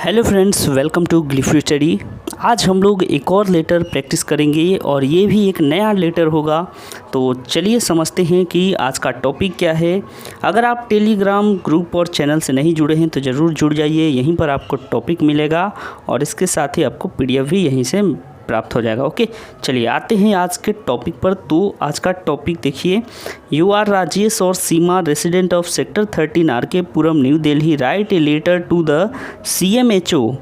Hello friends, welcome to Glyph Study. आज हम लोग एक और लेटर प्रैक्टिस करेंगे और ये भी एक नया लेटर होगा। तो चलिए समझते हैं कि आज का टॉपिक क्या है। अगर आप टेलीग्राम ग्रुप और चैनल से नहीं जुड़े हैं तो ज़रूर जुड़ जाइए, यहीं पर आपको टॉपिक मिलेगा और इसके साथ ही आपको पीडीएफ भी यहीं से प्राप्त हो जाएगा। ओके, चलिए आते हैं आज के टॉपिक पर। तो आज का टॉपिक देखिए, यू आर राजेश और Seema, resident of sector 13 RK Puram, new Delhi, write a letter to the CMHO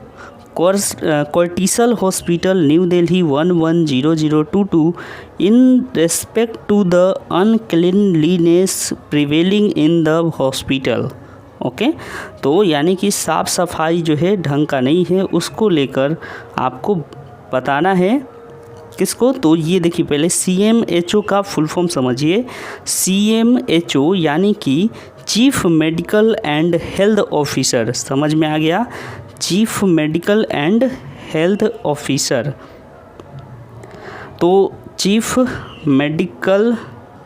Cortisol Hospital, New Delhi 110022 in respect to the uncleanliness prevailing in the hospital। Okay तो यानी कि साफ़ सफाई जो है ढंग का नहीं है, उसको लेकर आपको बताना है। किसको? तो ये देखिए, पहले CMHO का फुल फॉर्म समझिए। CMHO यानी कि chief medical and health officer. समझ में आ गया? Chief medical and health officer. तो chief medical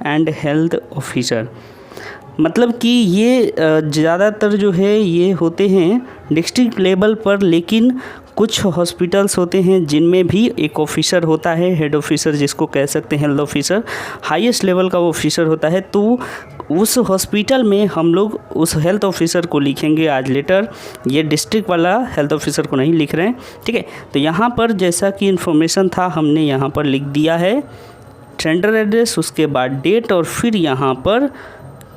and health officer मतलब कि ये ज़्यादातर जो है ये होते हैं डिस्ट्रिक्ट लेवल पर, लेकिन कुछ हॉस्पिटल्स होते हैं जिनमें भी एक ऑफिसर होता है, हेड ऑफिसर जिसको कह सकते हैं, हेल्थ ऑफिसर हाईएस्ट लेवल का ऑफिसर होता है। तो उस हॉस्पिटल में हम लोग उस हेल्थ ऑफिसर को लिखेंगे आज लेटर। ये डिस्ट्रिक्ट वाला हेल्थ ऑफिसर को नहीं लिख रहे हैं, ठीक है। तो यहाँ पर जैसा कि इन्फॉर्मेशन था हमने यहाँ पर लिख दिया है, सेंटर एड्रेस, उसके बाद डेट और फिर यहाँ पर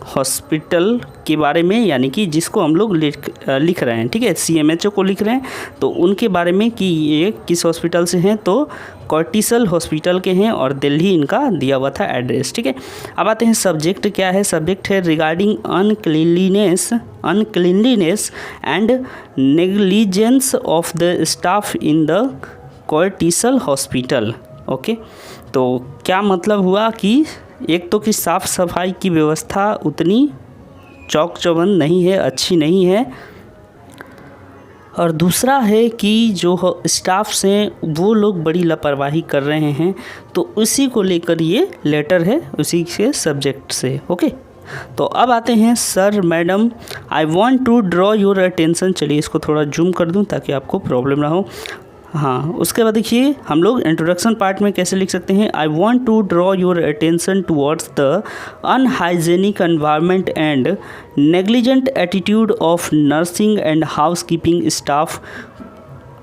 हॉस्पिटल के बारे में, यानी कि जिसको हम लोग लिख रहे हैं, ठीक है। CMHO को लिख रहे हैं तो उनके बारे में कि ये किस हॉस्पिटल से हैं, तो कॉर्टिसल हॉस्पिटल के हैं और दिल्ली इनका दिया हुआ था एड्रेस, ठीक है। अब आते हैं सब्जेक्ट क्या है। सब्जेक्ट है regarding uncleanliness and negligence of the staff in the cortisol hospital. Okay, तो क्या मतलब हुआ कि एक तो कि साफ़ सफाई की व्यवस्था उतनी चौक चौबंद नहीं है, अच्छी नहीं है, और दूसरा है कि जो स्टाफ से वो लोग बड़ी लापरवाही कर रहे हैं। तो उसी को लेकर ये लेटर है, उसी के सब्जेक्ट से। ओके, तो अब आते हैं sir madam, I want to draw your attention. चलिए इसको थोड़ा जूम कर दूं ताकि आपको प्रॉब्लम ना हो। हाँ, उसके बाद देखिए हम लोग इंट्रोडक्शन पार्ट में कैसे लिख सकते हैं। I want to draw your attention towards the unhygienic environment and negligent attitude of nursing and housekeeping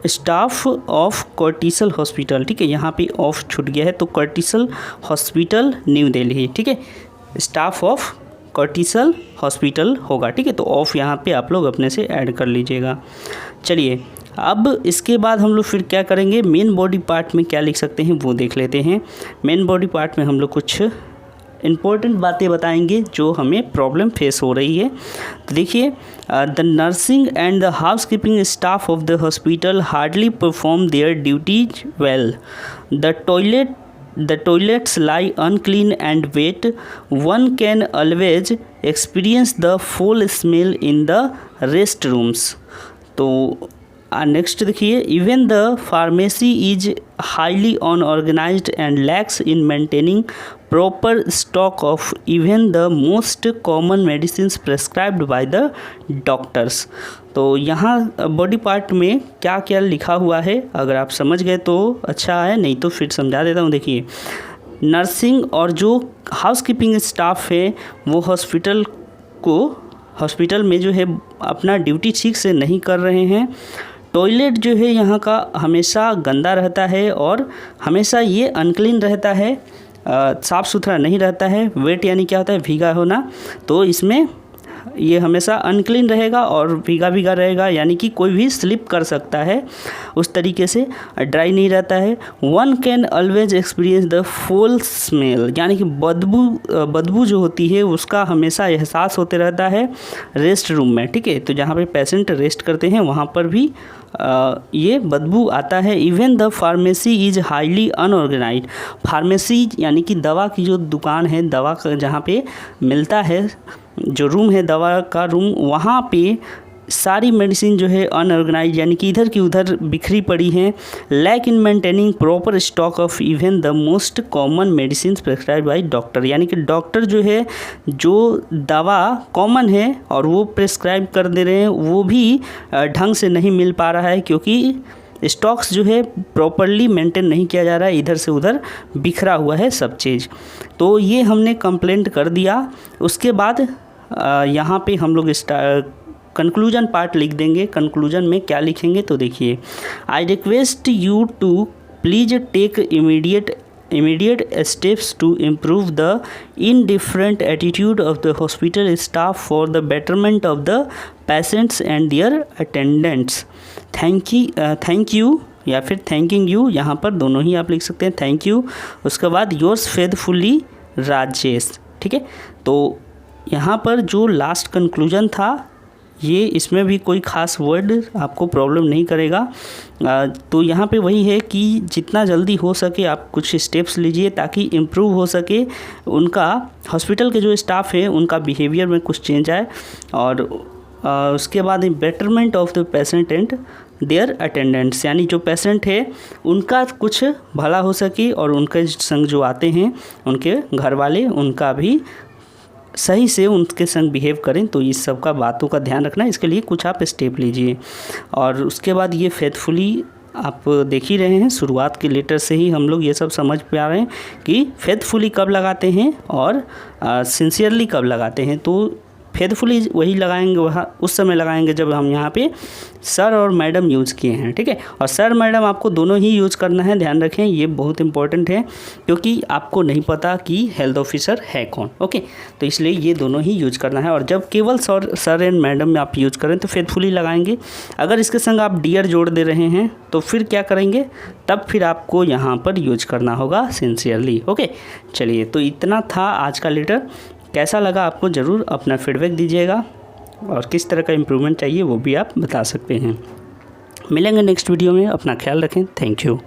staff of cortisol hospital. ठीक है, यहाँ पे ऑफ छूट गया है तो कॉर्टिसल हॉस्पिटल न्यू दिल्ली, ठीक है, स्टाफ ऑफ कॉर्टिसल हॉस्पिटल होगा, ठीक है। तो ऑफ यहाँ पे आप लोग अपने से ऐड कर लीजिएगा। चलिए अब इसके बाद हम लोग फिर क्या करेंगे, मेन बॉडी पार्ट में क्या लिख सकते हैं वो देख लेते हैं। मेन बॉडी पार्ट में हम लोग कुछ इम्पोर्टेंट बातें बताएंगे जो हमें प्रॉब्लम फेस हो रही है। तो देखिए, the nursing and the house keeping staff of the hospital hardly perform their duties well. The toilets lie unclean and wet. One can always experience the foul smell in the restrooms. तो next देखिए, even the pharmacy is highly unorganised and lakhs in maintaining proper stock of even the most common medicines prescribed by the doctors. तो यहाँ body part में क्या क्या लिखा हुआ है अगर आप समझ गए तो अच्छा है, नहीं तो फिर समझा देता हूँ। देखिए, नर्सिंग और जो हाउस कीपिंग स्टाफ है वो हॉस्पिटल में जो है अपना ड्यूटी ठीक से नहीं कर रहे हैं। टॉयलेट जो है यहाँ का हमेशा गंदा रहता है और हमेशा ये अनक्लीन रहता है, साफ़ सुथरा नहीं रहता है। वेट यानी क्या होता है, भीगा होना, तो इसमें ये हमेशा अनक्लीन रहेगा और भीगा भीगा रहेगा, यानी कि कोई भी स्लिप कर सकता है, उस तरीके से ड्राई नहीं रहता है। One can always experience the fall smell, यानी कि बदबू जो होती है उसका हमेशा एहसास होते रहता है रेस्ट रूम में, ठीक है। तो जहाँ पे पेशेंट रेस्ट करते हैं वहाँ पर भी ये बदबू आता है। Even the pharmacy is highly unorganised. Pharmacy यानी कि दवा की जो दुकान है, दवा का जहाँ पे मिलता है, जो रूम है दवा का रूम, वहाँ पे सारी मेडिसिन जो है अनऑर्गेनाइज यानी कि इधर की उधर बिखरी पड़ी हैं। Lack in maintaining proper stock of even the most common medicine prescribe by doctor, यानी कि डॉक्टर जो है जो दवा कॉमन है और वो प्रिस्क्राइब कर दे रहे हैं वो भी ढंग से नहीं मिल पा रहा है, क्योंकि स्टॉक्स जो है प्रॉपरली मेंटेन नहीं किया जा रहा है, इधर से उधर बिखरा हुआ है सब चीज़। तो ये हमने कंप्लेंट कर दिया। उसके बाद यहाँ पे हम लोग कंक्लूजन पार्ट लिख देंगे। कंक्लूजन में क्या लिखेंगे तो देखिए, I request you to please take immediate steps to improve the indifferent attitude of the hospital staff for the betterment of the patients and their attendants. Thank you या फिर thanking you, यहाँ पर दोनों ही आप लिख सकते हैं, थैंक यू। उसके बाद yours faithfully राजेश, ठीक है। तो यहाँ पर जो लास्ट कंक्लूजन था ये, इसमें भी कोई ख़ास वर्ड आपको प्रॉब्लम नहीं करेगा। तो यहाँ पे वही है कि जितना जल्दी हो सके आप कुछ स्टेप्स लीजिए ताकि इम्प्रूव हो सके उनका, हॉस्पिटल के जो स्टाफ है उनका बिहेवियर में कुछ चेंज आए, और उसके बाद betterment of the patient and their attendants, यानी जो पेशेंट है उनका कुछ भला हो सके और उनके संग जो आते हैं उनके घर वाले उनका भी सही से उनके संग बिहेव करें। तो इस सब का बातों का ध्यान रखना, इसके लिए कुछ आप स्टेप लीजिए। और उसके बाद ये फेथफुली आप देख ही रहे हैं, शुरुआत के लेटर से ही हम लोग ये सब समझ पा रहे हैं कि फेथफुली कब लगाते हैं और सिंसियरली कब लगाते हैं। तो फेथफुली वही लगाएंगे, वहाँ उस समय लगाएंगे जब हम यहाँ पे सर और मैडम यूज़ किए हैं, ठीक है। और सर मैडम आपको दोनों ही यूज़ करना है, ध्यान रखें, ये बहुत इंपॉर्टेंट है क्योंकि आपको नहीं पता कि हेल्थ ऑफिसर है कौन, ओके। तो इसलिए ये दोनों ही यूज़ करना है। और जब केवल सर एंड मैडम में आप यूज़ करें तो फेथफुली लगाएंगे। अगर इसके संग आप डियर जोड़ दे रहे हैं तो फिर क्या करेंगे, तब फिर आपको यहाँ पर यूज करना होगा सिंसियरली, ओके। चलिए, तो इतना था आज का लेटर। कैसा लगा आपको ज़रूर अपना फीडबैक दीजिएगा, और किस तरह का इम्प्रूवमेंट चाहिए वो भी आप बता सकते हैं। मिलेंगे नेक्स्ट वीडियो में, अपना ख्याल रखें, थैंक यू।